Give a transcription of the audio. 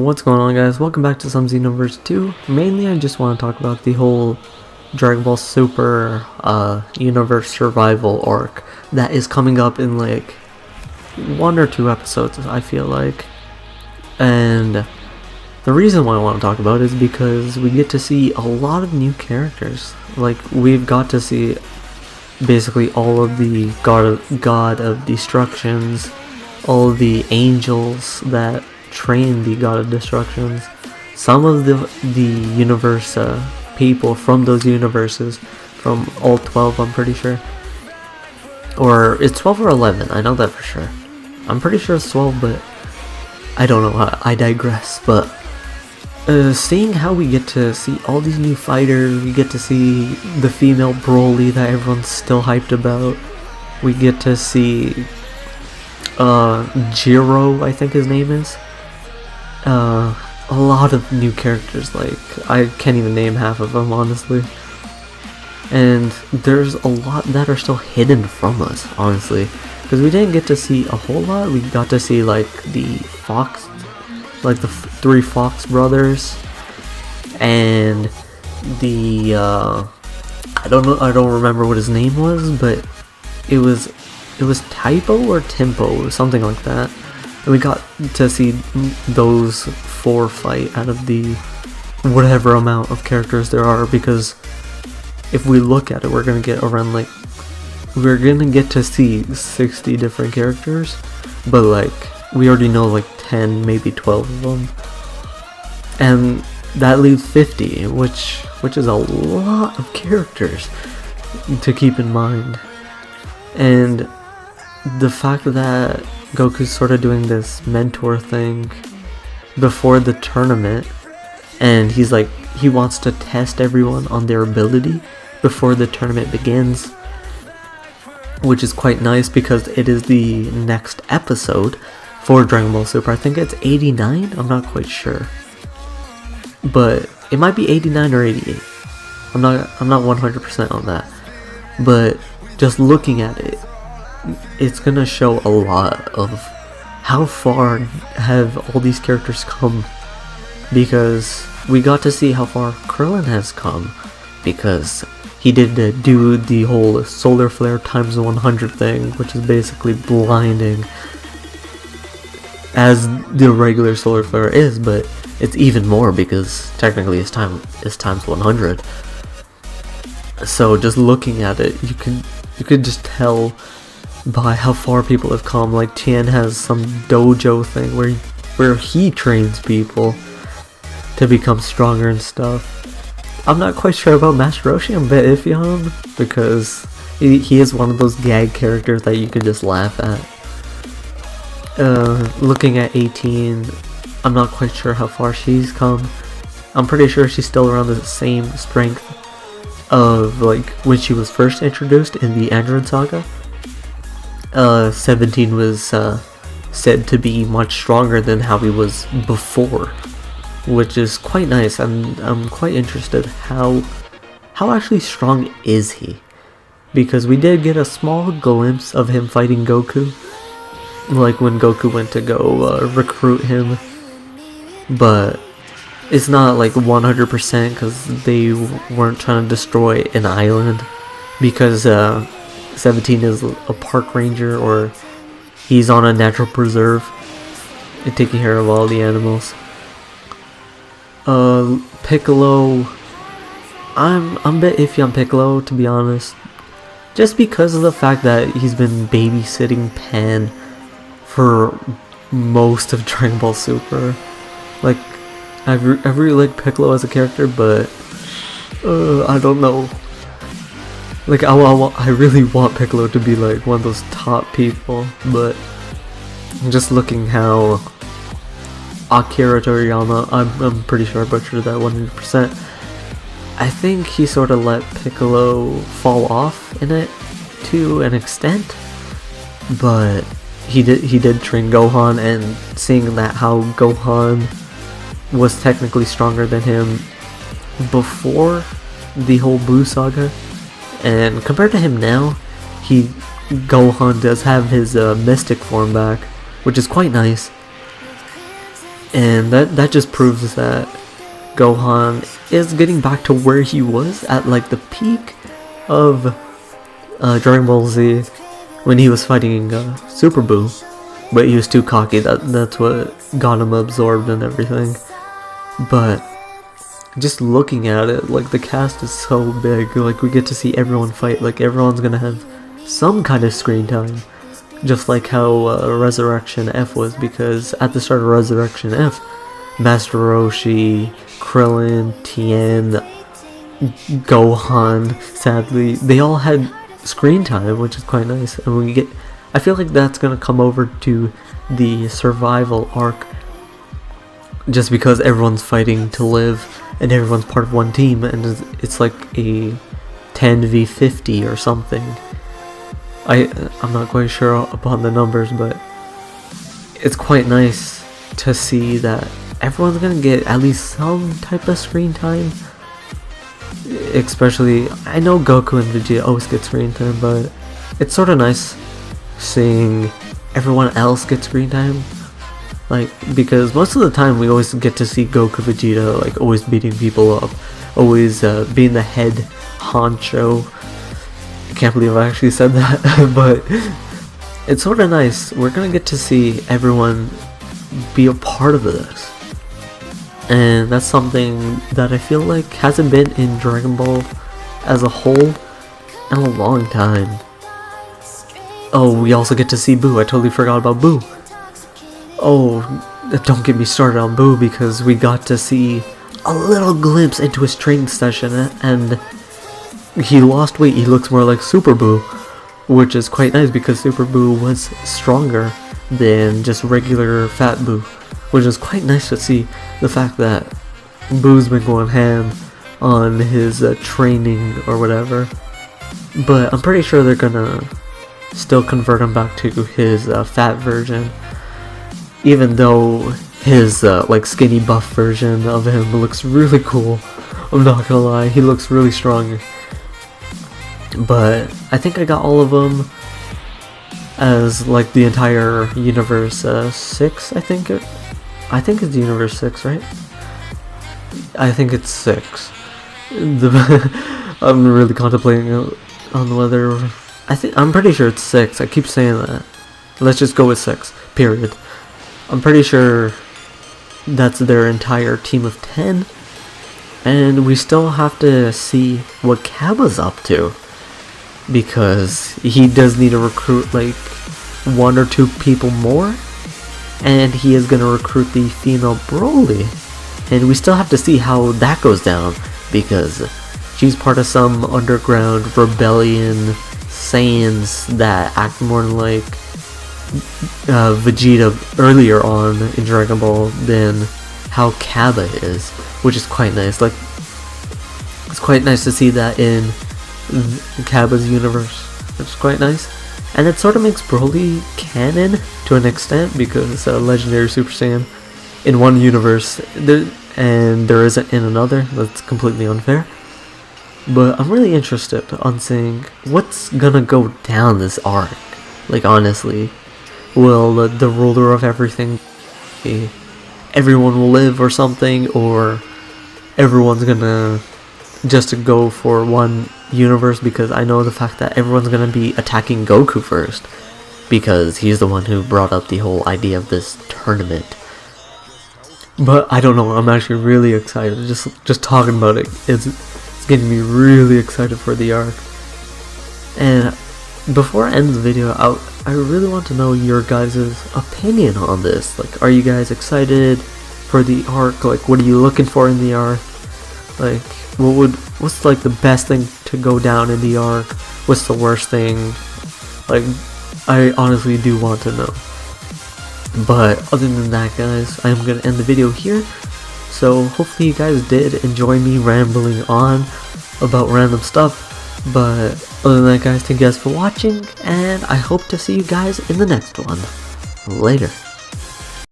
What's going on, guys? Welcome back to some Xenoverse 2. Mainly I just want to talk about the whole Dragon Ball Super Universe Survival arc that is coming up in like 1 or 2 episodes, I feel like. And the reason why I want to talk about it is because we get to see a lot of new characters. Like, we've got to see basically all of the God of Destructions, all of the angels that train the God of Destructions, some of the universe people from those universes, from all 12, I'm pretty sure. Or it's 12 or 11, I know that for sure. I'm pretty sure it's 12, but I don't know, I digress. But seeing how we get to see all these new fighters, we get to see the female Broly that everyone's still hyped about, we get to see Jiro, I think his name is. A lot of new characters, like, I can't even name half of them, honestly. And there's a lot that are still hidden from us, honestly. Because we didn't get to see a whole lot. We got to see, like, the Fox, like the 3 Fox brothers. And the, I don't remember what his name was, but it was Typo or Tempo, something like that. And we got to see those 4 fight out of the whatever amount of characters there are, because if we look at it, we're gonna get around, like, we're gonna get to see 60 different characters, but like, we already know like 10, maybe 12 of them. And that leaves 50, which is a lot of characters to keep in mind. And the fact that Goku's sort of doing this mentor thing before the tournament, and he's like, he wants to test everyone on their ability before the tournament begins, which is quite nice because it is the next episode for Dragon Ball Super. I think it's 89, I'm not quite sure, but it might be 89 or 88. I'm not 100% on that, but just looking at it, it's gonna show a lot of how far have all these characters come, because we got to see how far Krillin has come, because he did do the whole solar flare times 100 thing, which is basically blinding, as the regular solar flare is, but it's even more because technically it's times 100. So just looking at it, you could just tell by how far people have come. Like, Tien has some dojo thing where he trains people to become stronger and stuff. I'm not quite sure about Master Roshi. I'm a bit iffy on him because he is one of those gag characters that you can just laugh at. Looking at 18, I'm not quite sure how far she's come. I'm pretty sure she's still around the same strength of like when she was first introduced in the Android Saga. 17 was said to be much stronger than how he was before, which is quite nice. I'm quite interested how actually strong is he, because we did get a small glimpse of him fighting Goku, like when Goku went to go recruit him, but it's not like 100% because they weren't trying to destroy an island, because 17 is a park ranger, or he's on a natural preserve and taking care of all the animals. Piccolo, I'm a bit iffy on Piccolo, to be honest, just because of the fact that he's been babysitting Pan for most of Dragon Ball Super. Like, I really like Piccolo as a character, but I don't know. Like, I really want Piccolo to be like one of those top people, but just looking how Akira Toriyama, I'm pretty sure I butchered that 100%. I think he sort of let Piccolo fall off in it to an extent, but he did train Gohan, and seeing that how Gohan was technically stronger than him before the whole Buu saga, and compared to him now, Gohan does have his mystic form back, which is quite nice. And that just proves that Gohan is getting back to where he was at like the peak of Dragon Ball Z when he was fighting Super Buu, but he was too cocky. That's what got him absorbed and everything. But just looking at it, like the cast is so big. Like we get to see everyone fight. Like everyone's gonna have some kind of screen time, just like how Resurrection F was. Because at the start of Resurrection F, Master Roshi, Krillin, Tien, Gohan, sadly, they all had screen time, which is quite nice. And I feel like that's gonna come over to the survival arc, just because everyone's fighting to live and everyone's part of one team, and it's like a 10v50 or something. I'm not quite sure upon the numbers, but it's quite nice to see that everyone's gonna get at least some type of screen time. Especially, I know Goku and Vegeta always get screen time, but it's sort of nice seeing everyone else get screen time. Like, because most of the time we always get to see Goku, Vegeta, like, always beating people up, always being the head honcho. I can't believe I actually said that, but it's sort of nice. We're gonna get to see everyone be a part of this, and that's something that I feel like hasn't been in Dragon Ball as a whole in a long time. Oh, we also get to see Buu. I totally forgot about Buu. Oh, don't get me started on Buu, because we got to see a little glimpse into his training session, and he lost weight. He looks more like Super Buu, which is quite nice because Super Buu was stronger than just regular Fat Buu, which is quite nice to see. The fact that Buu's been going ham on his training or whatever, but I'm pretty sure they're gonna still convert him back to his fat version. Even though his like skinny buff version of him looks really cool, I'm not gonna lie, he looks really strong. But I think I got all of them as like the entire Universe 6. I think it's Universe 6, right? I think it's 6. I'm really contemplating on whether I'm pretty sure it's 6. I keep saying that. Let's just go with 6. Period. I'm pretty sure that's their entire team of 10, and we still have to see what Cabba's up to, because he does need to recruit like 1 or 2 people more, and he is going to recruit the female Broly, and we still have to see how that goes down, because she's part of some underground rebellion Saiyans that act more like Vegeta earlier on in Dragon Ball than how Cabba is, which is quite nice. Like, it's quite nice to see that in Cabba's universe, which is quite nice. And it sort of makes Broly canon to an extent, because Legendary Super Saiyan in one universe and there isn't in another. That's completely unfair. But I'm really interested on seeing what's gonna go down this arc. Like, honestly, will the ruler of everything be everyone will live or something, or everyone's gonna just go for one universe? Because I know the fact that everyone's gonna be attacking Goku first, because he's the one who brought up the whole idea of this tournament. But I don't know, I'm actually really excited. Just talking about it, it's getting me really excited for the arc. And before I end the video, I really want to know your guys' opinion on this. Like, are you guys excited for the arc? Like, what are you looking for in the arc? Like, what's like the best thing to go down in the arc? What's the worst thing? Like, I honestly do want to know. But other than that, guys, I'm gonna end the video here. So hopefully you guys did enjoy me rambling on about random stuff. But other than that, guys, thank you guys for watching, and I hope to see you guys in the next one. Later.